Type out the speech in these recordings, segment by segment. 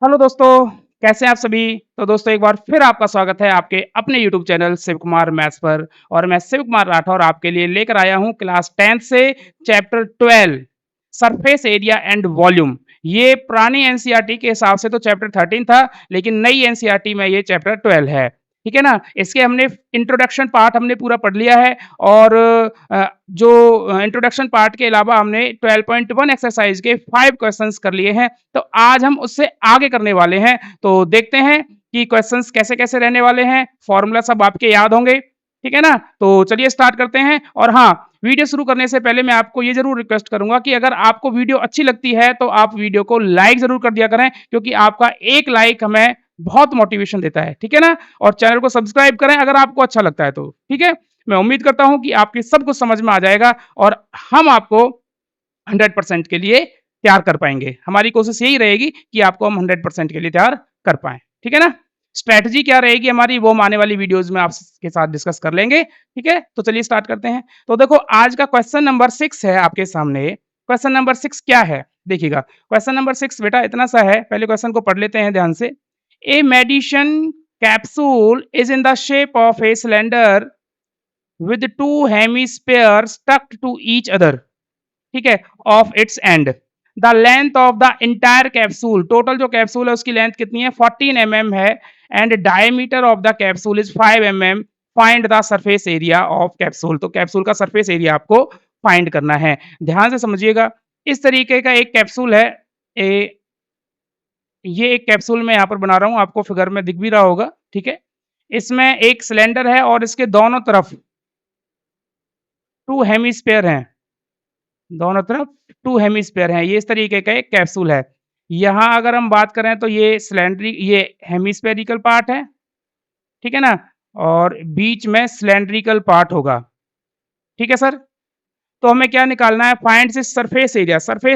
Hello दोस्तों, कैसे हैं आप सभी? तो दोस्तों एक बार फिर आपका स्वागत है आपके अपने YouTube channel Shiv Kumar Maths पर और मैं शिव कुमार राठौर आपके लिए लेकर आया हूँ क्लास 10th से chapter 12 surface area and volume. ये पुरानी एनसीईआरटी के हिसाब से तो चैप्टर 13 था, लेकिन नई एनसीईआरटी में ये चैप्टर 12 है। ठीक है ना? इसके हमने इंट्रोडक्शन पार्ट हमने पूरा पढ़ लिया है और जो इंट्रोडक्शन पार्ट के अलावा हमने 12.1 एक्सरसाइज के 5 क्वेश्चंस कर लिए हैं। तो आज हम उससे आगे करने वाले हैं। तो देखते हैं कि क्वेश्चंस कैसे-कैसे रहने वाले हैं। फॉर्मूला सब आपके याद होंगे, ठीक है ना? तो चलिए स्टार्ट करते हैं और हाँ, वीडियो शुरू करने से पहले मैं आपको ये ज़रूर रिक्वेस्ट करूँगा कि अगर आपको वीडियो अच्छी लगती है तो आप वीडियो को लाइक ज़रूर कर दिया करें, क्योंकि आपका एक लाइक हमें बहुत मोटिवेशन देता है, ठीक है ना? और चैनल को सब्सक्राइब करें अगर आपको अच्छा लगता है तो, ठीक है? मैं उम्मीद करता हूँ कि आपके सब कुछ समझ में आ जाएगा और हम आपको 100% के लिए तैयार कर पाएँगे। हमारी कोशिश यही रहेगी कि आपको हम 100% के लिए तैयार कर पाएँ, ठीक है ना? स्ट्रैटेजी क्या रहेगी हमारी वो हम आने वाली वीडियोज़ में आपके साथ डिस्कस कर लेंगे, ठीक है? तो चलिए स्टार्ट करते हैं। तो देखो आज का क्वेश्चन नंबर 6 है आपके सामने। क्वेश्चन नंबर 6 क्या है? देखिएगा, क्वेश्चन नंबर 6 बेटा इतना सा है, पहले क्वेश्चन को पढ़ लेते हैं ध्यान से। A medicine capsule is in the shape of a cylinder with two hemispheres stuck to each other, ठीक है, of its end. The length of the entire capsule, total जो कैप्सूल है उसकी लेंथ कितनी है 14 mm है and diameter of the capsule is 5 mm. Find the surface area of capsule. तो capsule का सरफेस एरिया आपको फाइंड करना है। ध्यान से समझिएगा, इस तरीके का एक कैप्सूल है। ए, ये एक कैप्सूल मैं यहाँ पर बना रहा हूँ, आपको फिगर में दिख भी रहा होगा, ठीक है। इसमें एक सिलेंडर है और इसके दोनों तरफ टू हेमिस्फेयर हैं, दोनों तरफ टू हेमिस्फेयर हैं। ये इस तरीके का एक कैप्सूल है। यहाँ अगर हम बात करें तो ये हेमिस्फेरिकल पार्ट है, ठीक है ना? और बीच में सिलेंड्रिकल पार्ट होगा, ठीक है सर? तो हमें क्या निकालना है? फाइंड द सरफेस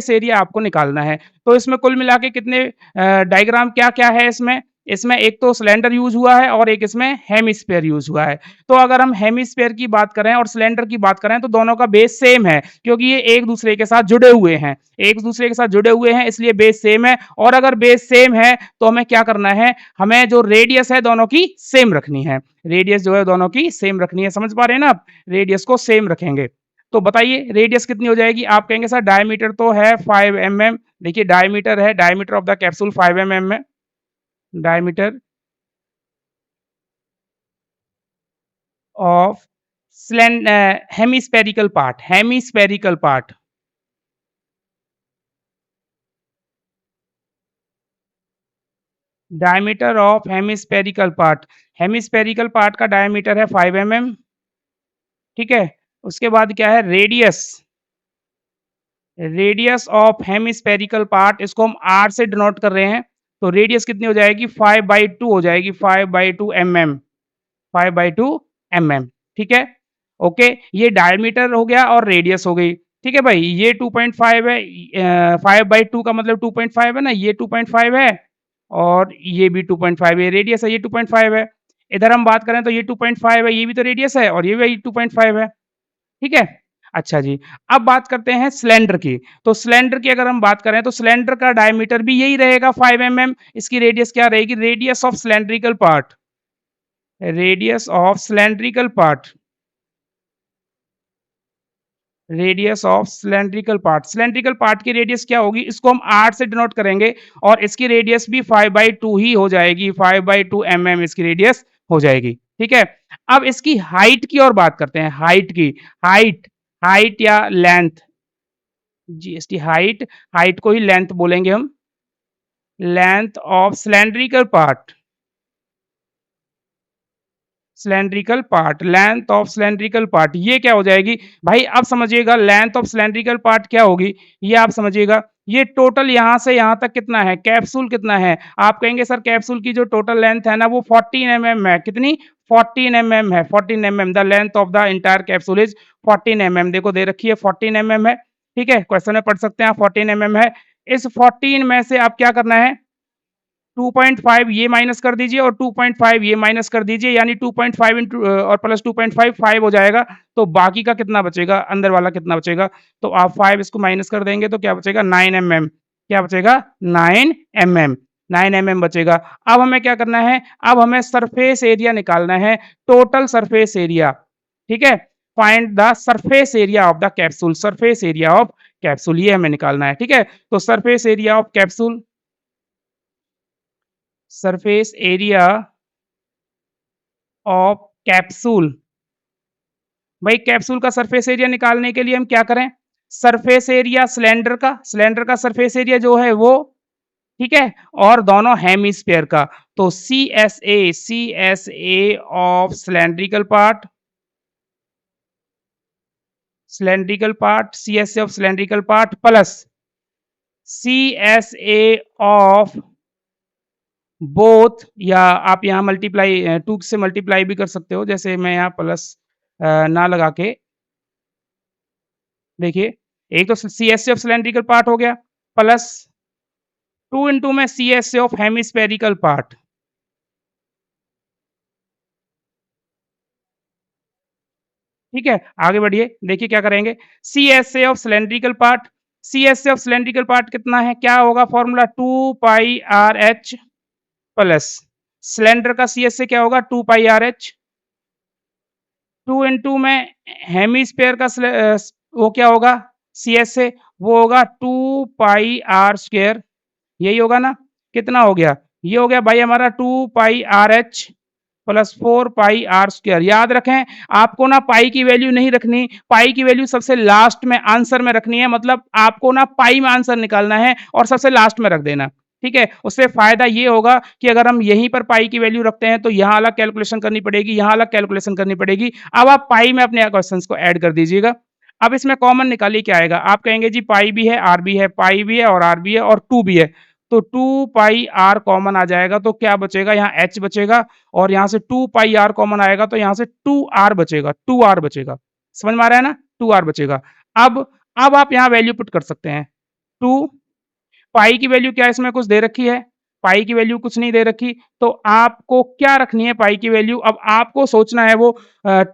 एरिया आपको निकालना है। तो इसमें कुल मिला के कितने डायग्राम क्या-क्या है इसमें? इसमें एक तो सिलेंडर यूज़ हुआ है और एक इसमें हेमिस्फीयर यूज़ हुआ है। तो अगर हम हेमिस्फीयर की बात करें और सिलेंडर की बात करें तो दोनों का बेस सेम है, क्योंकि ये एक-दूसरे के साथ जुड़े हुए हैं। एक-दूसरे के साथ जुड़े हुए हैं इसलिए बेस सेम है और अगर बेस सेम है तो हमें क्या करना है? हमें जो रेडियस है दोनों की सेम रखनी है। रेडियस जो है दोनों की सेम रखनी है। समझ पा रहे हैं ना आप? रेडियस को सेम रखेंगे। तो बताइए रेडियस कितनी हो जाएगी? आप कहेंगे सर डायमीटर तो है 5 mm। देखिए डायमीटर है, diameter of the capsule 5 mm है। Diameter of hemispherical part diameter of hemispherical part का डायमीटर है 5 mm, ठीक है। उसके बाद क्या है? रेडियस ऑफ हेमिस्फेरिकल पार्ट, इसको हम आर से डिनोट कर रहे हैं। तो रेडियस कितनी हो जाएगी? 5/2 हो जाएगी, 5/2 mm, 5/2 mm, ठीक है। ओके, ये डायमीटर हो गया और रेडियस हो गई, ठीक है भाई। ये 2.5 है, 5/2 का मतलब 2.5 है ना, ये 2.5 है और ये भी 2.5 है, रेडियस है, ये 2.5 है। इधर हम बात करें तो ये 2.5 है, ये भी तो रेडियस है और ये भी 2.5 है, ठीक है। अच्छा जी, अब बात करते हैं सिलेंडर की। तो सिलेंडर की अगर हम बात करें तो सिलेंडर का डायमीटर भी यही रहेगा 5 mm। इसकी रेडियस क्या रहेगी? रेडियस ऑफ सिलेंड्रिकल पार्ट की रेडियस क्या होगी? इसको हम आर से डिनोट करेंगे और इसकी रेडियस भी 5/2 ही हो जाएगी, 5/2 mm इसकी रेडियस हो जाएगी, ठीक है। अब इसकी हाइट की और बात करते हैं, हाइट की। हाइट हाइट या लेंथ, जीएसटी हाइट, हाइट को ही लेंथ बोलेंगे हम। लेंथ ऑफ सिलेंड्रिकल पार्ट ये क्या हो जाएगी भाई? अब समझिएगा लेंथ ऑफ सिलेंड्रिकल पार्ट क्या होगी, ये आप समझिएगा। ये टोटल यहाँ से यहाँ तक कितना है? कैप्सूल कितना है? आप कहेंगे सर कैप्सूल की जो टोटल लेंथ है ना वो 14 mm है। कितनी? 14 mm है, 14 mm। The length of the entire capsule is 14 mm। देखो दे रखी है 14 mm है, ठीक है। क्वेश्चन में पढ़ सकते हैं आप, 14 mm है। इस 14 में से आप क्या करना है? 2.5 ये माइनस कर दीजिए और 2.5 ये माइनस कर दीजिए, यानी 2.5 इंटू और प्लस 2.5 5 हो जाएगा। तो बाकी का कितना बचेगा? अंदर वाला कितना बचेगा? तो आप 5 इसको माइनस कर देंगे तो क्या बचेगा? 9 mm। क्या बचेगा? 9 mm। 9 mm बचेगा। अब हमें क्या करना है? अब हमें सरफेस एरिया निकालना है, टोटल सरफेस एरिया, ठीक है? Find the surface area of the capsule, surface area of capsule ये हमें निकालना है, ठीक है? तो surface area of capsule, surface area of capsule, भाई कैप्सूल का सरफेस एरिया निकालने के लिए हम क्या करें? सरफेस एरिया सिलेंडर का सरफेस एरिया जो है वो, ठीक है? और दोनों हेमिस्फीयर का, तो C S A of C S A of cylindrical part plus C S A of both, या आप यहाँ मल्टीप्लाई 2 से मल्टीप्लाई भी कर सकते हो, जैसे मैं यहाँ प्लस ना लगा के, देखिए एक तो C S A of cylindrical part हो गया प्लस 2 इंटू में C S A of hemispherical part, ठीक है? आगे बढ़िए, देखिए क्या करेंगे? C S A of cylindrical part, C S A of cylindrical part कितना है? क्या होगा formula? 2 pi R H plus cylinder का सी एस ए क्या होगा? 2 पाई आर एच, 2 इंटू में हेमिस्फेयर का वो क्या होगा? सी एस ए, वो होगा 2 पाई आर स्क्वायर, यही होगा ना? कितना हो गया? ये हो गया भाई हमारा 2 pi R H plus 4 pi R square. याद रखें, आपको ना पाई की वैल्यू नहीं रखनी, पाई की वैल्यू सबसे लास्ट में आंसर में रखनी है, मतलब आपको ना पाई में आंसर निकालना है और सबसे लास्ट में रख देना, ठीक है? उससे फायदा ये होगा कि अगर हम यहीं पर पाई की वैल्यू रखते हैं तो यहाँ अलग कैलकुलेशन करनी पड़ेगी, यहाँ अलग कैलकुलेशन करनी पड़ेगी। अब आप पाई में अपने क्वेश्चंस को ऐड कर दीजिएगा। अब इसमें कॉमन निकालिए क्या आएगा? आप कहेंगे जी पाई भी है, आर भी है, पाई भी है और आर भी है और 2 भी है, तो 2 पाई आर कॉमन आ जाएगा, तो क्या बचेगा? यहाँ एच बचेगा और यहाँ से 2 पाई आर कॉमन आएगा तो यहाँ से 2 आर बचेगा, 2 आर बचेगा। समझ में आ रहा है ना? 2 आर बचेगा। अब अब आप यहाँ वैल्यू पुट कर सकते हैं। 2 पाई की वैल्यू क्या इसमें कुछ दे रखी है? पाई की वैल्यू कुछ नहीं दे रखी, तो आपको क्या रखनी है पाई की वैल्यू? अब आपको सोचना है वो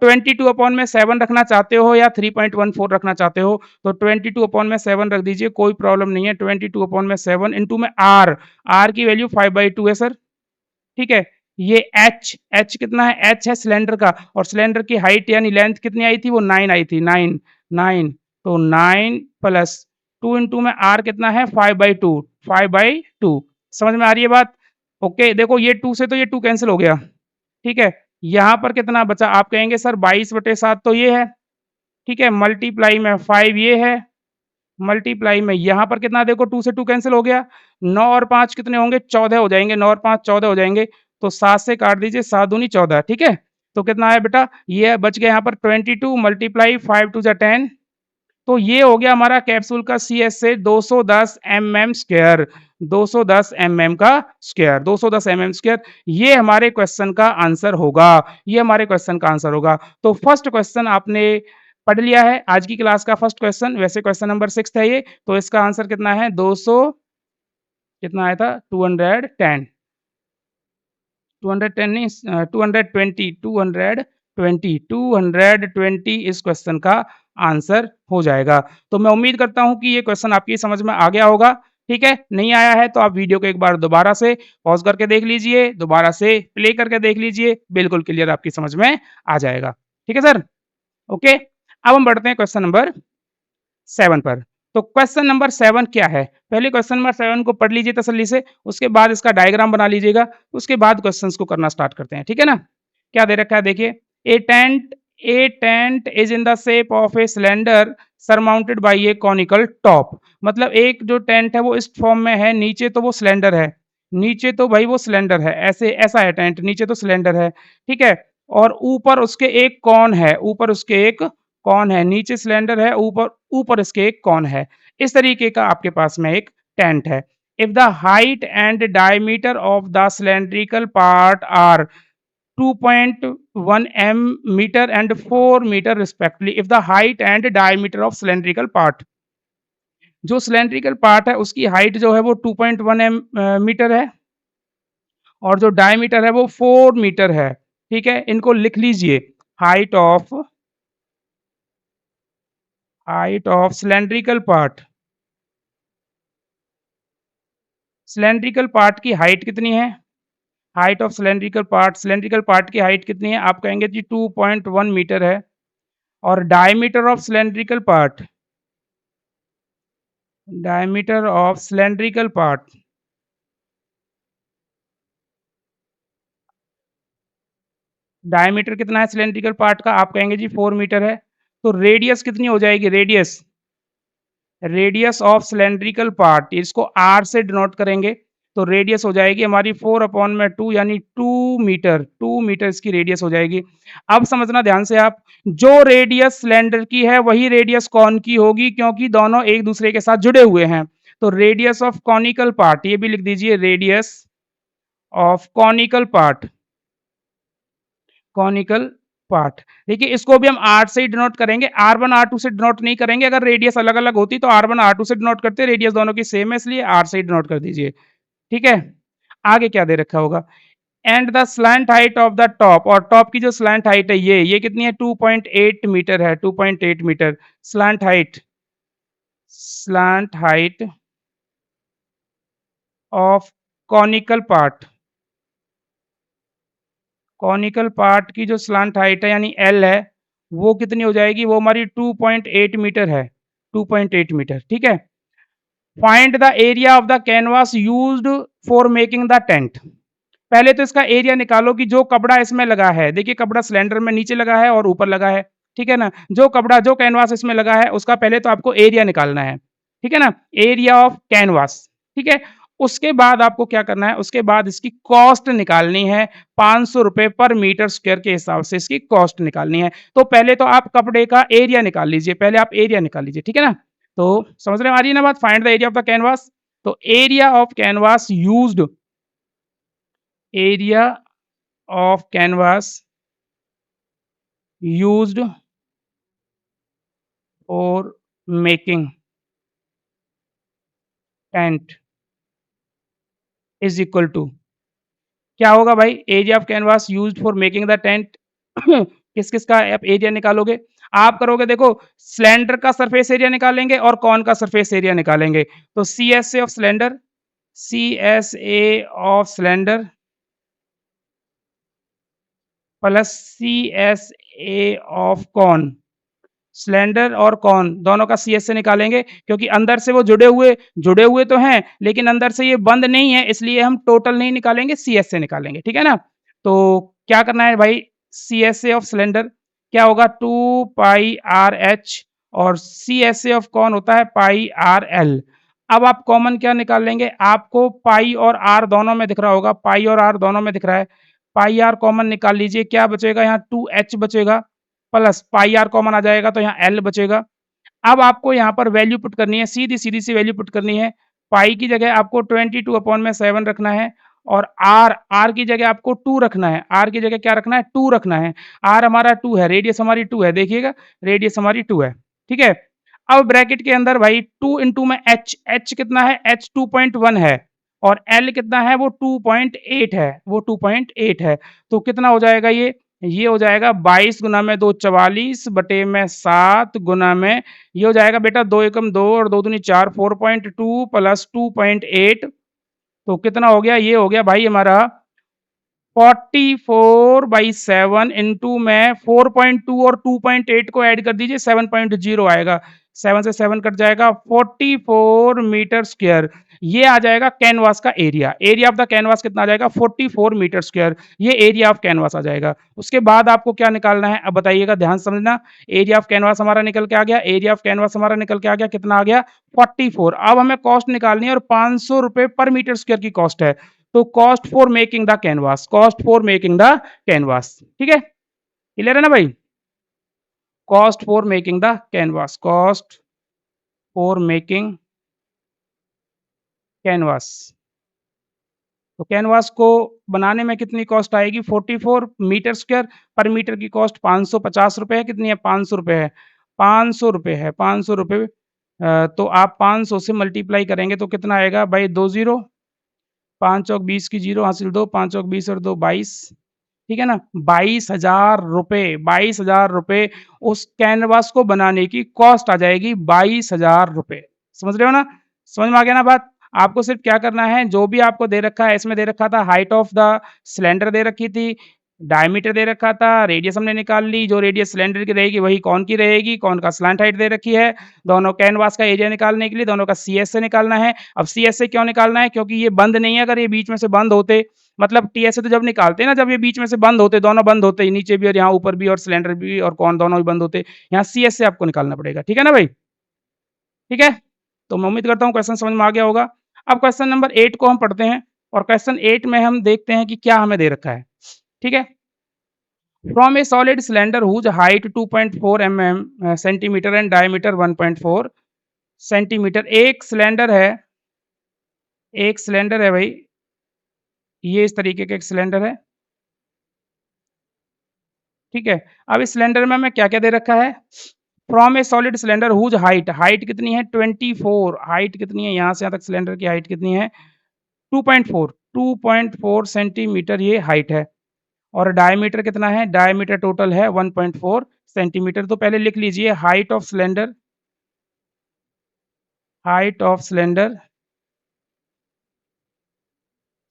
22 अपॉन में 7 रखना चाहते हो या 3.14 रखना चाहते हो, तो 22 अपॉन में 7 रख दीजिए, कोई प्रॉब्लम नहीं है। 22 अपॉन में 7 इंटू में आर, आर की वैल्यू 5/2 है सर, ठीक है? ये एच, एच कितना है? एच है सिलेंडर का, और सिलेंडर की हाइट यानी लेंथ कितनी आई थी? वो 9 आई थी, 9, 9, तो 9 प्लस 2 इंटू में आर कितना है? 5/2, 5/2। समझ में आ रही है बात? ओके, देखो ये 2 से तो ये 2 कैंसिल हो गया, ठीक है? यहाँ पर कितना बचा? आप कहेंगे सर 22/7 तो ये है, ठीक है? मल्टीप्लाई में 5 ये है, मल्टीप्लाई में यहाँ पर कितना, देखो 2 से 2 कैंसिल हो गया, 9 और 5 कितने होंगे? 14 हो जाएँगे, 9 और 5 14 हो जाएँगे, तो 7 से काट दीजिए, 7 दूनी 14, ठीक है? तो कितना आया बेटा? ये बच गया यहाँ पर 22 मल्टीप्लाई 5 टू ज़ा 10, तो ये हो गया हमारा कैप्सूल का सीएसए 210 एमएम स्क्वायर, 210 एमएम का स्क्वायर, 210 एमएम स्क्वायर, ये हमारे क्वेश्चन का आंसर होगा, ये हमारे क्वेश्चन का आंसर होगा। तो फर्स्ट क्वेश्चन आपने पढ़ लिया है, आज की क्लास का फर्स्ट क्वेश्चन, वैसे क्वेश्चन नंबर 6 है ये, तो इसका आंसर कितना है? 200, कितना आया था? 210, 210 नहीं 220, 220, 220 इस क्वेश्चन का आंसर हो जाएगा। तो मैं उम्मीद करता हूँ कि ये क्वेश्चन आपकी समझ में आ गया होगा, ठीक है? नहीं आया है तो आप वीडियो को एक बार दोबारा से पॉज़ करके देख लीजिए, दोबारा से प्ले करके देख लीजिए, बिल्कुल क्लियर आपकी समझ में आ जाएगा। ठीक है सर? ओके, अब हम बढ़ते हैं क्वेश्चन नंबर 7 पर। तो क्वेश्चन नंबर 7 क्या है? पहले क्वेश्चन नंबर 7 को पढ़ लीजिए तसल्ली से, उसके बाद इसका डायग्राम बना लीजिएगा, उसके बाद क्वेश्चंस को करना स्टार्ट करते हैं, ठीक है ना? क्या दे रखा है देखिए, a tent is in the shape of a cylinder surmounted by a conical top, मतलब एक जो टेंट है वो इस फॉर्म में है, नीचे तो वो सिलेंडर है, नीचे तो भाई वो सिलेंडर है, ऐसे ऐसा है टेंट, नीचे तो सिलेंडर है, ठीक है? और ऊपर उसके एक कॉन है, ऊपर उसके एक कॉन है, नीचे सिलेंडर है, ऊपर ऊपर इसके एक कॉन है। इस तरीके का आपके पास में एक टेंट है। If the height and diameter of the cylindrical part are 2.1 metre and 4 metre respectively, if the height and diameter of cylindrical part, जो सिलेंड्रिकल पार्ट है उसकी हाइट जो है वो 2.1 मीटर है और जो डायमीटर है वो 4 मीटर है, ठीक है? इनको लिख लीजिए, height of cylindrical part, cylindrical part की हाइट कितनी है? हाइट ऑफ सिलेंड्रिकल पार्ट की हाइट कितनी है? आप कहेंगे जी 2.1 मीटर है। और diameter of cylindrical part diameter कितना है सिलेंड्रिकल पार्ट का? आप कहेंगे जी 4 मीटर है। तो रेडियस कितनी हो जाएगी? रेडियस ऑफ सिलेंड्रिकल पार्ट, इसको आर से डिनोट करेंगे। तो रेडियस हो जाएगी हमारी 4 अपॉन में 2 यानी 2 मीटर इसकी रेडियस हो जाएगी। अब समझना ध्यान से आप, जो रेडियस सिलेंडर की है वही रेडियस कॉन की होगी, क्योंकि दोनों एक दूसरे के साथ जुड़े हुए हैं। तो रेडियस ऑफ कॉनिकल पार्ट, ये भी लिख दीजिए, रेडियस ऑफ कॉनिकल पार्ट। देखिए इसको भी हम आर से ही डिनोट करेंगे, R1 R2 से डिनोट नहीं करेंगे। अगर रेडियस अलग-अलग होती तो R1 R2 से डिनोट करते, रेडियस दोनों की सेम है इसलिए आर से ही डिनोट कर दीजिए। ठीक है? आगे क्या दे रखा होगा? And the slant height of the top, और टॉप की जो स्लैंट हाइट है ये कितनी है? 2.8 मीटर है, 2.8 metre slant height of conical part. Conical part की जो स्लैंट हाइट है यानी एल है, वो कितनी हो जाएगी? वो हमारी 2.8 मीटर है, 2.8 मीटर। ठीक है? Find the area of the canvas used for making the tent. पहले तो इसका एरिया निकालो कि जो कपड़ा इसमें लगा है, देखिए कपड़ा सिलेंडर में नीचे लगा है और ऊपर लगा है, ठीक है ना? जो कैनवास इसमें लगा है उसका पहले तो आपको एरिया निकालना है, ठीक है ना? एरिया ऑफ कैनवास, ठीक है? उसके बाद आपको क्या करना है? उसके बाद इसकी कॉस्ट निकालनी है, ₹500 पर मीटर स्क्वायर के हिसाब से इसकी कॉस्ट निकालनी है। तो पहले तो आप कपड़े का एरिया निकाल लीजिए, पहले आप एरिया निकाल लीजिए, ठीक है ना? तो समझ में आ रही है ना बात? Find the area of the canvas. तो area of canvas used, area of canvas used for making tent is equal to, क्या होगा भाई? Area of canvas used for making the tent. किस किस का आप एरिया निकालोगे? आप करोगे, देखो सिलेंडर का सरफेस एरिया निकालेंगे और कॉन का सरफेस एरिया निकालेंगे। तो C S A of cylinder, C S A of cylinder plus C S A of cone, cylinder और कॉन दोनों का सीएस से निकालेंगे, क्योंकि अंदर से वो जुड़े हुए तो हैं, लेकिन अंदर से ये बंद नहीं है, इसलिए हम टोटल नहीं निकालेंगे, सीएस से निकालेंगे, ठीक है ना? तो क्या करना है भाई? सीएस ए ऑफ सिलेंडर क्या होगा? 2 पाई आर एच, और सीएस ए ऑफ कॉन होता है पाई आर एल। अब आप कॉमन क्या निकाल लेंगे? आपको पाई और आर दोनों में दिख रहा होगा, पाई और आर दोनों में दिख रहा है, पाई आर कॉमन निकाल लीजिए, क्या बचेगा? यहाँ 2h बचेगा, प्लस पाई आर कॉमन आ जाएगा तो यहाँ एल बचेगा। अब आपको यहाँ पर वैल्यू पुट करनी है, सीधी-सीधी सी वैल्यू पुट करनी है। पाई की जगह आपको 22/7 रखना है, और आर की जगह आपको 2 रखना है। आर की जगह क्या रखना है? 2 रखना है। आर हमारा 2 है, रेडियस हमारी 2 है, देखिएगा रेडियस हमारी 2 है, ठीक है? अब ब्रैकेट के अंदर भाई 2 इंटू में एच कितना है? एच 2.1 है, और एल कितना है? वो 2.8 है, वो 2.8 है। तो कितना हो जाएगा ये हो जाएगा 22 गुना में 2 44 बटे में 7 गुना में, ये हो जाएगा बेटा 2 एकम 2 और 2 दूनी 4, 4.2 प्लस 2.8, तो कितना हो गया? ये हो गया भाई हमारा 44/7 इंटू में 4.2 और 2.8 को ऐड कर दीजिए, 7.0 आएगा। 7 से 7 कट जाएगा, 44 मीटर स्क्वायर। ये आ जाएगा कैनवास का area. Area of the canvas कितना आ जाएगा? 44 मीटर स्क्वायर। ये एरिया ऑफ कैनवास आ जाएगा। उसके बाद आपको क्या निकालना है? अब बताइएगा, ध्यान से समझना। एरिया ऑफ कैनवास हमारा निकल के आ गया, एरिया ऑफ कैनवास हमारा निकल के आ गया, कितना आ गया? 44। अब हमें कॉस्ट निकालनी है, और ₹500 पर मीटर स्क्वायर की कॉस्ट है। तो cost for making the canvas, ठीक है? क्लियर है ना भाई? Cost for making the canvas. तो कैनवास को बनाने में कितनी कॉस्ट आएगी? 44 मीटर स्क्वायर, पर मीटर की कॉस्ट ₹550 है। कितनी है? ₹500 है, ₹500 है, ₹500। तो आप 500 से मल्टीप्लाई करेंगे तो कितना आएगा भाई? 2 ज़ीरो, 5 चौक 20 की जीरो हासिल 2, 5 चौक 20 और 2 22, ठीक है ना? ₹22,000 उस कैनवास को बनाने की कॉस्ट आ जाएगी, ₹22,000। समझ रहे हो ना? समझ में आ गया ना बात? आपको सिर्फ क्या करना है, जो भी आपको दे रखा है, इसमें दे रखा था हाइट ऑफ द सिलेंडर दे रखी थी, डायमीटर दे रखा था, रेडियस हमने निकाल ली, जो रेडियस सिलेंडर की रहेगी वही कॉन की रहेगी, कॉन का स्लैंट हाइट दे रखी है। दोनों कैनवास का एरिया निकालने के लिए दोनों का सीएस से निकालना है। अब सीएस से क्यों निकालना है? क्योंकि ये बंद नहीं है, अगर ये बीच में से बंद होते, मतलब टीएस से तो जब निकालते हैं ना, जब ये बीच में से बंद होते, दोनों बंद होते, नीचे भी और यहाँ ऊपर भी और सिलेंडर भी और कॉन दोनों भी बंद होते, यहाँ सीएस से आपको निकालना पड़ेगा। ठीक है ना भाई? ठीक है? तो मैं उम्मीद करता हूँ क्वेश्चन समझ में आ गया होगा। अब क्वेश्चन नंबर 8 को हम पढ़ते हैं और क्वेश्चन 8 में हम देखते हैं कि क्या हमें दे रखा है। ठीक है? From a solid cylinder whose height 2.4 centimetre and diameter 1.4 centimetre, एक सिलेंडर है भाई, ये इस तरीके का एक सिलेंडर है। ठीक है? अब इस सिलेंडर में हमें क्या-क्या दे रखा है? From a solid cylinder whose height, height कितनी है 24, हाइट कितनी है यहाँ से यहाँ तक सिलेंडर की हाइट कितनी है 2.4 सेंटीमीटर ये हाइट है और डायमीटर कितना है, डायमीटर टोटल है 1.4 सेंटीमीटर। तो पहले लिख लीजिए हाइट ऑफ सिलेंडर,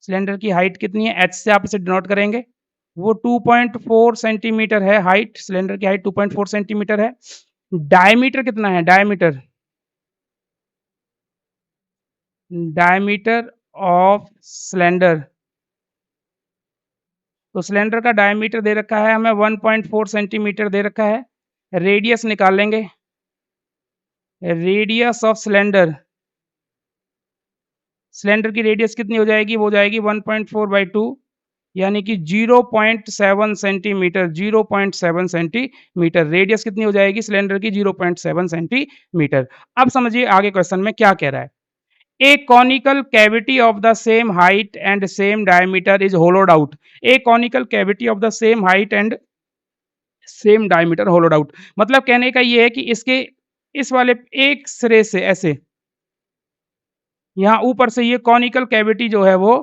सिलेंडर की हाइट कितनी है, एच से आप इसे डिनोट करेंगे। वो 2.4 सेंटीमीटर है हाइट, सिलेंडर की हाइट 2.4 सेंटीमीटर है। डायमीटर कितना है, डायमीटर ऑफ सिलेंडर, तो सिलेंडर का डायमीटर दे रखा है हमें 1.4 सेंटीमीटर दे रखा है। रेडियस निकाल लेंगे, रेडियस ऑफ सिलेंडर, सिलेंडर की रेडियस कितनी हो जाएगी, वो हो जाएगी 1.4/2 यानी कि 0.7 सेंटीमीटर, 0.7 सेंटीमीटर रेडियस कितनी हो जाएगी सिलेंडर की 0.7 सेंटीमीटर। अब समझिए आगे क्वेश्चन में क्या कह रहा है। A conical cavity of the same height and same diameter is hollowed out. A conical cavity of the same height and same diameter hollowed out. मतलब कहने का ये है कि इसके इस वाले एक सिरे से ऐसे यहाँ ऊपर से ये कॉनिकल कैविटी जो है वो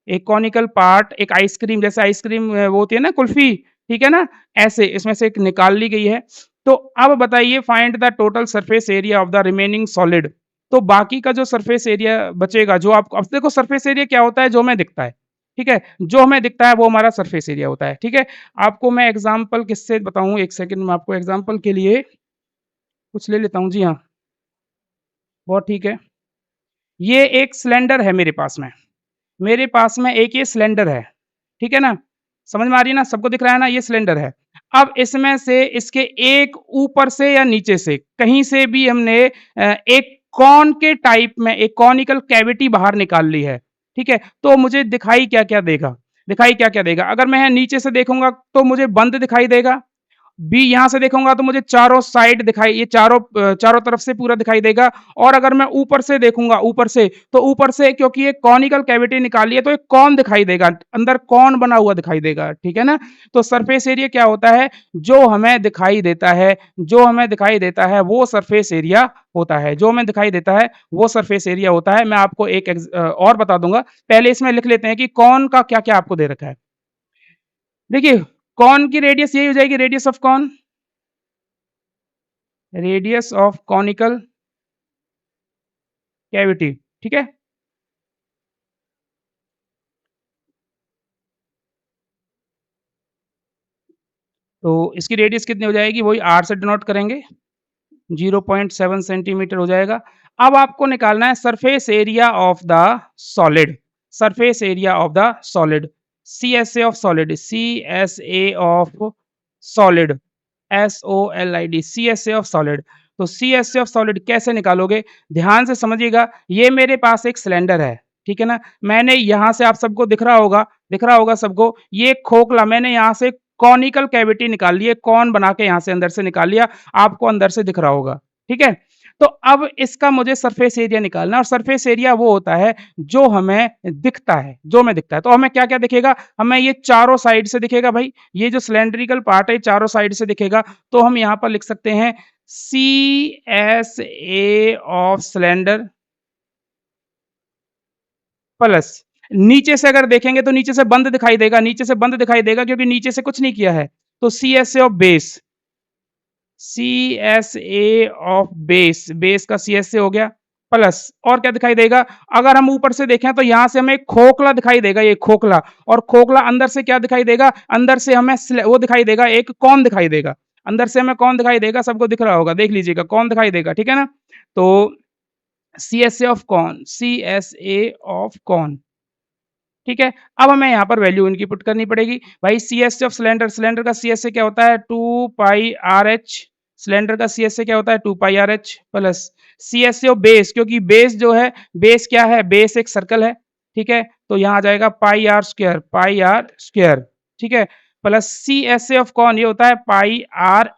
एक कॉनिकल पार्ट, एक आइसक्रीम जैसे आइसक्रीम वो होती है ना कुल्फी, ठीक है ना? ऐसे इसमें से एक निकाल ली गई है। तो अब बताइए find the total surface area of the remaining solid. तो बाकी का जो सरफेस एरिया बचेगा, जो आपको अब देखो सरफेस एरिया क्या होता है, जो हमें दिखता है, ठीक है? जो हमें दिखता है वो हमारा सरफेस एरिया होता है, ठीक है? आपको मैं एग्ज़ाम्पल किससे बताऊँ, एक सेकंड में आपको एग्ज़ाम्पल के लिए कुछ ले लेता हूँ। जी हाँ, बहुत ठीक है। ये एक सिलेंडर है मेरे पास में एक ये सिलेंडर है, ठीक है ना? समझ में आ रही है ना? सबको दिख रहा है ना? ये सिलेंडर है। अब इसमें से इसके एक ऊपर से या नीचे से कहीं से भी हमने एक कॉन के टाइप में एक कॉनिकल कैविटी बाहर निकाल ली है, ठीक है? तो मुझे दिखाई क्या-क्या देगा? अगर मैं नीचे से देखूँगा तो मुझे बंद दिखाई देगा। बी यहाँ से देखूँगा तो मुझे चारों साइड दिखाई ये चारों तरफ से पूरा दिखाई देगा और अगर मैं ऊपर से देखूँगा तो ऊपर से क्योंकि ये कॉनिकल कैविटी निकाली है तो एक कॉन दिखाई देगा, अंदर कॉन बना हुआ दिखाई देगा, ठीक है ना? तो सरफेस एरिया क्या होता है? जो हमें दिखाई देता है वो सरफेस एरिया होता है, जो हमें दिखाई देता है वो सरफेस एरिया होता है। मैं आपको एक और बता दूँगा, पहले इसमें लिख लेते हैं कि कॉन का क्या-क्या आपको दे रखा है। देखिए, कॉन की रेडियस यही हो जाएगी रेडियस ऑफ कॉनिकल कैविटी, ठीक है? तो इसकी रेडियस कितनी हो जाएगी? वही r से डिनोट करेंगे, 0.7 सेंटीमीटर हो जाएगा। अब आपको निकालना है surface area of the solid, CSA of solid, SOLID, CSA of solid. तो CSA ऑफ सॉलिड कैसे निकालोगे? ध्यान से समझिएगा, ये मेरे पास एक सिलेंडर है, ठीक है ना? मैंने यहाँ से आप सबको दिख रहा होगा सबको, ये खोखला मैंने यहाँ से कॉनिकल कैविटी निकाल ली है, कॉन बना के यहाँ से अंदर से निकाल लिया, आपको अंदर से दिख रहा होगा, ठीक है? तो अब इसका मुझे सरफेस एरिया निकालना है और सरफेस एरिया वो होता है जो हमें दिखता है, तो हमें क्या-क्या दिखेगा? हमें ये चारों साइड से दिखेगा भाई, ये जो सिलिंड्रिकल पार्ट है चारों साइड से दिखेगा, तो हम यहाँ पर लिख सकते हैं CSA ऑफ सिलेंडर प्लस नीचे से अगर देखेंगे तो नीचे से बंद दिखाई देगा क्योंकि नीचे से कुछ नहीं किया है। तो CSA ऑफ बेस का CSA हो गया। प्लस और क्या दिखाई देगा? अगर हम ऊपर से देखें तो यहाँ से हमें एक खोखला दिखाई देगा, ये खोखला, और खोखला अंदर से क्या दिखाई देगा? अंदर से हमें वो दिखाई देगा, एक कौन दिखाई देगा। अंदर से हमें कौन दिखाई देगा, सबको दिख रहा होगा, देख लीजिएगा कौन दिखाई देगा, ठीक है ना? तो सीएसए ऑफ कौन, सीएसए ऑफ कौन, ठीक है? अब हमें यहाँ पर वैल्यू इनकी पुट करनी पड़ेगी। भाई सीएसए ऑफ सिलेंडर, सिलेंडर का सीएसए क्या होता है? 2 पाई आरएच, सिलेंडर का सीएसए क्या होता है? 2 pi RH plus CSA of base, क्योंकि बेस जो है, बेस क्या है? बेस एक सर्कल है, ठीक है? तो यहाँ आ जाएगा पाई आर स्क्वायर, ठीक है? प्लस सीएसए ऑफ कौन, ये होता है पाई आर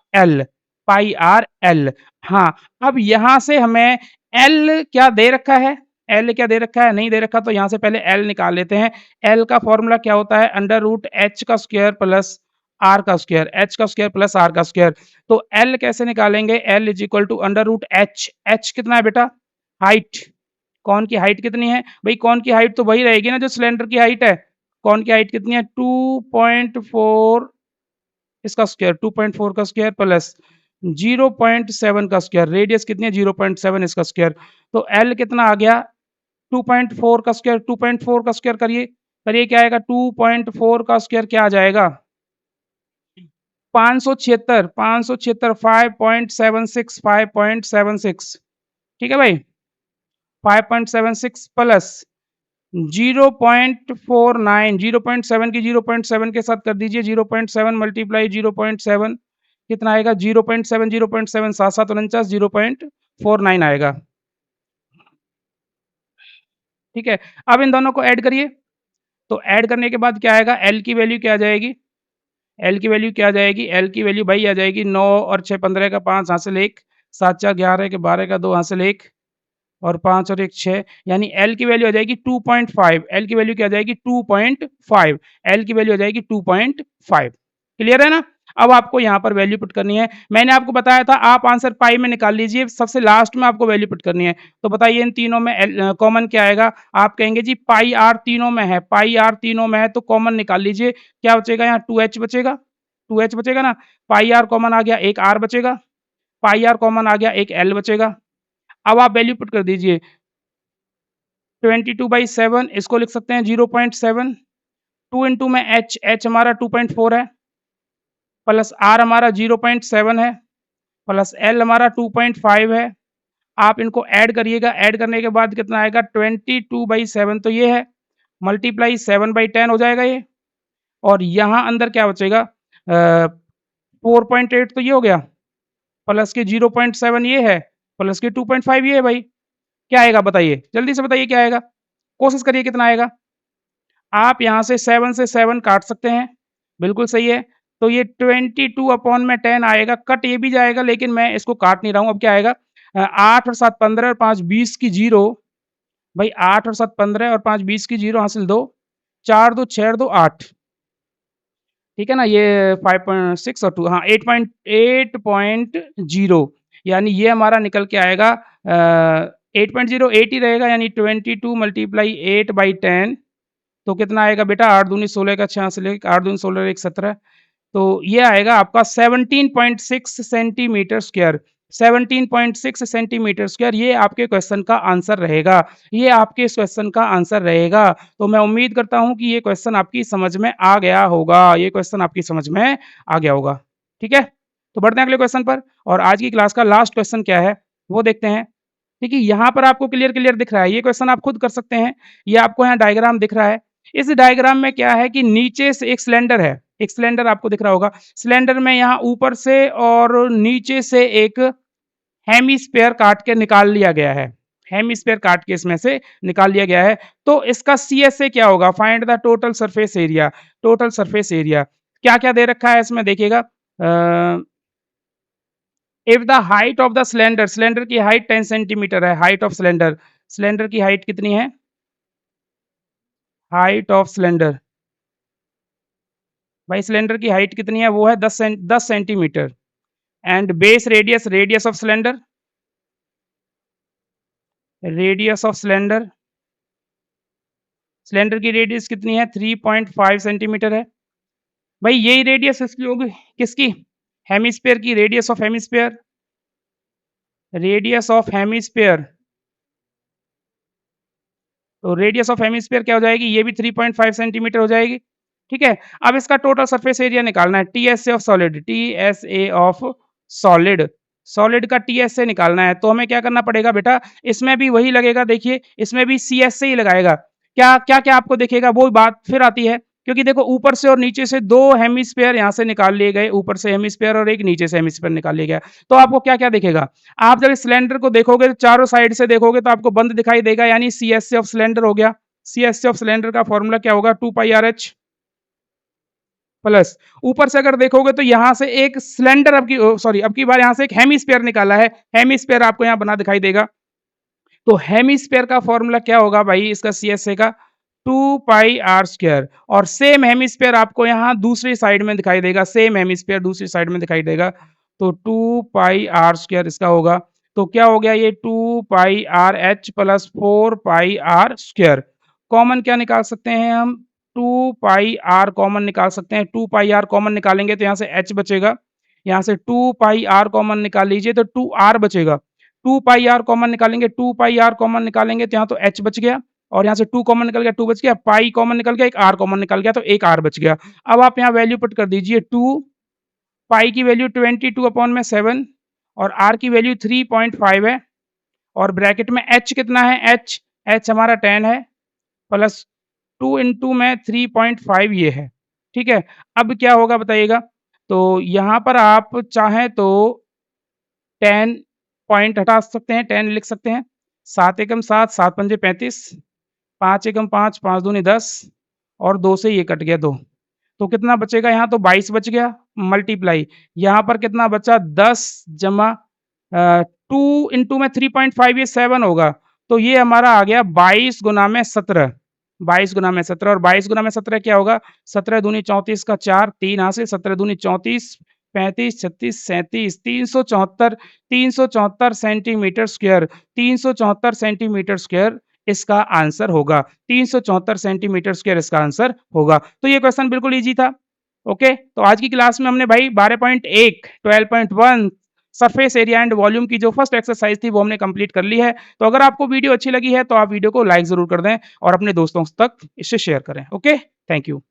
एल। हाँ, अब यहाँ से हमें एल क्या दे रखा है? एल क्या दे रखा है? नहीं दे रखा, तो यहाँ से पहले एल निकाल लेते हैं। एल का फॉर्मूला क्या होता है? अंडर रूट एच का स्क्वायर प्लस आर का स्क्वायर, एच का स्क्वायर प्लस आर का स्क्वायर। तो एल कैसे निकालेंगे? L is equal to under root H, H कितना है बेटा? हाइट। कौन की हाइट कितनी है? भाई कौन की हाइट तो वही रहेगी ना जो सिलेंडर की हाइट है। कौन की हाइट कितनी है? 2.4 इसका स्क्वायर, 2.4 का स्क्वायर प्लस 0.7 का स्क्वायर, रेडियस कितनी है? 0.7 इसका स्क्वायर। तो एल कितना आ गया? 2.4 का स्क्वायर, 2.4 का स्क्वायर करिए, करिए क्या आएगा? 2.4 का स्क्वायर क्या आ जाएगा? 576, 576, 5.76, 5.76, ठीक है भाई? 5.76 प्लस 0.49, 0.7 की 0.7 के साथ कर दीजिए, 0.7 मल्टीप्लाई 0.7 कितना आएगा? 0.7, 0.7 7 7 49, 0.49 आएगा, ठीक है? अब इन दोनों को ऐड करिए, तो ऐड करने के बाद क्या आएगा? एल की वैल्यू क्या आ जाएगी? एल की वैल्यू क्या आ जाएगी? एल की वैल्यू भाई आ जाएगी 9 और 6 15 का 5 हासिल 1, 7 4 11 के 12 का 2 हासिल 1 और 5 और 1 6, यानी एल की वैल्यू आ जाएगी 2.5, एल की वैल्यू क्या आ जाएगी? 2.5, एल की वैल्यू आ जाएगी 2.5, क्लियर है ना? अब आपको यहाँ पर वैल्यू पुट करनी है। मैंने आपको बताया था आप आंसर पाई में निकाल लीजिए, सबसे लास्ट में आपको वैल्यू पुट करनी है। तो बताइए इन तीनों में कॉमन क्या आएगा? आप कहेंगे जी पाई आर तीनों में है, पाई आर तीनों में है, तो कॉमन निकाल लीजिए। क्या बचेगा यहाँ? 2h बचेगा, 2h बचेगा ना? पाई आर कॉमन आ गया, एक आर बचेगा, पाई आर कॉमन आ गया, एक एल बचेगा। अब आप वैल्यू पुट कर दीजिए, 22/7 इसको लिख सकते हैं 0.7, 2 इंटू में एच, एच हमारा 2.4 है, प्लस आर हमारा 0.7 है, प्लस एल हमारा 2.5 है। आप इनको ऐड करिएगा, ऐड करने के बाद कितना आएगा? 22/7 तो ये है, मल्टीप्लाई 7/10 हो जाएगा ये, और यहाँ अंदर क्या बचेगा? 4.8 तो ये हो गया, प्लस के 0.7 ये है, प्लस के 2.5 ये है भाई। क्या आएगा बताइए? जल्दी से बताइए क्या आएगा? कोशिश करिए कितना आएगा? आप यहाँ से 7 काट सकते हैं, बिल्कुल सही है। तो ये 22 अपॉन में 10 आएगा, कट ये भी जाएगा लेकिन मैं इसको काट नहीं रहा हूँ, अब क्या आएगा? 8 और 7 15 और 5 20 की 0, भाई 8 और 7 15 और 5 20 की 0 हासिल 2, 4 2 6 और 2 8, ठीक है ना? ये 5.6 और 2 हाँ 8.0, यानी ये हमारा निकल के आएगा 8.0 8 ही रहेगा, यानी 22 मल्टीप्लाई 8/10 तो कितना आएगा बेटा? 8 दूनी 16 का 6 से लेके 8 दूनी 16 1 17, तो ये आएगा आपका 17.6 सेंटीमीटर स्क्वायर, 17.6 सेंटीमीटर स्क्वायर, ये आपके क्वेश्चन का आंसर रहेगा। ये आपके इस क्वेश्चन का आंसर रहेगा। तो मैं उम्मीद करता हूँ कि ये क्वेश्चन आपकी समझ में आ गया होगा, ये क्वेश्चन आपकी समझ में आ गया होगा, ठीक है? तो बढ़ते हैं अगले क्वेश्चन पर, और आज की क्लास का लास्ट क्वेश्चन क्या है वो देखते हैं। देखिए यहाँ पर आपको क्लियर क्लियर दिख रहा है, ये क्वेश्चन आप खुद कर सकते हैं। ये आपको यहाँ डायग्राम दिख रहा है। इस डायग्राम में क्या है कि नीचे से एक सिलेंडर है, एक सिलेंडर आपको दिख रहा होगा। सिलेंडर में यहाँ ऊपर से और नीचे से एक हेमिस्फीयर काट के निकाल लिया गया है। हेमिस्फीयर काट के इसमें से निकाल लिया गया है। तो इसका सीएसए क्या होगा? Find the total surface area, total surface area. क्या-क्या दे रखा है इसमें देखिएगा। If the height of the cylinder, cylinder की हाइट 10 सेंटीमीटर है, हाइट ऑफ सिलेंडर, सिलेंडर की हाइट कितनी है? हाइट ऑफ सिलेंडर, भाई सिलेंडर की हाइट कितनी है? वो है 10 centimetre. And base radius, radius of cylinder, radius of cylinder, cylinder की रेडियस कितनी है? 3.5 सेंटीमीटर है। भाई यही रेडियस इसकी होगी, किसकी? हेमिस्फीयर की, radius of hemisphere, radius of hemisphere तो रेडियस ऑफ हेमिस्फीयर क्या हो जाएगी? ये भी 3.5 सेंटीमीटर हो जाएगी, ठीक है? अब इसका टोटल सरफेस एरिया निकालना है, TSA of solid, TSA of solid, solid का टीएसए निकालना है, तो हमें क्या करना पड़ेगा बेटा? इसमें भी वही लगेगा, देखिए, इसमें भी सीएसए ही लगाएगा। क्या-क्या आपको दिखेगा वो बात फिर आती है, क्योंकि देखो ऊपर से और नीचे से 2 हेमिस्फीयर यहाँ से निकाल लिए गए, ऊपर से हेमिस्फीयर और एक नीचे से हेमिस्फीयर निकाल लिया गया। तो आपको क्या-क्या दिखेगा? आप जब इस सिलेंडर को देखोगे तो चारों साइड से देखोगे तो आपको बंद दिखाई देगा, यानी सीएसए ऑफ सिलेंडर हो गया। सीएसए ऑफ सिलेंडर का फॉर्मूला क्या होगा? 2 पाई आरएच प्लस ऊपर से अगर देखोगे तो यहाँ से एक सिलेंडर सॉरी अब की बार यहाँ से एक हेमिस्फीयर निकाला है, हेमिस्फीयर आपको यहाँ बना दिखाई देगा। तो हेमिस्फीयर का फॉर्मूला क्या होगा भाई इसका सीएसए का? 2 पाई आर स्क्वायर, और सेम हेमिस्फीयर आपको यहाँ दूसरी साइड में दिखाई देगा, सेम हेमिस्फीयर दूसरी साइड में दिखाई देगा। तो 2 पाई आर स्क्वायर इसका होगा। तो क्या हो गया ये? 2 pi R H plus 4 pi R square. Common क्या निकाल सकते हैं हम? 2 पाई आर कॉमन निकाल सकते हैं। 2 पाई आर कॉमन निकालेंगे तो यहाँ से एच बचेगा। यहाँ से 2 पाई आर कॉमन निकाल लीजिए तो 2 आर बचेगा। 2 पाई आर कॉमन निकालेंगे, 2 पाई आर कॉमन निकालेंगे तो यहाँ तो एच बच गया, और यहाँ से 2 कॉमन निकल गया, 2 बच गया, पाई कॉमन निकल गया, एक आर कॉमन निकल गया, तो एक आर बच गया। अब आप यहाँ वैल्यू पुट कर दीजिए, 2 पाई की वैल्यू 22/7 और आर की वैल्यू 3.5 है, और ब्रैकेट में एच कितना है? एच एच हमारा 10 है, प्लस 2 इंटू में 3.5 ये है, ठीक है? अब क्या होगा बताइएगा? तो यहाँ पर आप चाहें तो 10 पॉइंट हटा सकते हैं, 10 लिख सकते हैं। 7 एकम 7, 7 पंजे 35, 5 एकम 5, 5 दूनी 10, और 2 से ये कट गया 2। तो कितना बचेगा यहाँ? तो 22 बच गया, मल्टीप्लाई यहाँ पर कितना बचा? 10 जमा 2 इंटू में 3.5 ये 7 होगा। तो ये हमारा आ गया 22 गुना में 17, 22 गुना में 17, और 22 गुना में 17 क्या होगा? 17 दूनी 34 का 4, 3 हासिल, 17 दूनी 34, 35, 36, 37, 374, 374 सेंटीमीटर स्क्वायर, 374 सेंटीमीटर स्क्वायर इसका आंसर होगा। 374 सेंटीमीटर स्क्वायर इसका आंसर होगा। तो ये क्वेश्चन बिल्कुल ईज़ी था। ओके, तो आज की क्लास में हमने भाई 12.1, 12.1 सरफेस एरिया एंड वॉल्यूम की जो फर्स्ट एक्सरसाइज थी वो हमने कंप्लीट कर ली है। तो अगर आपको वीडियो अच्छी लगी है तो आप वीडियो को लाइक ज़रूर कर दें और अपने दोस्तों तक इसे शेयर करें। Okay, thank you.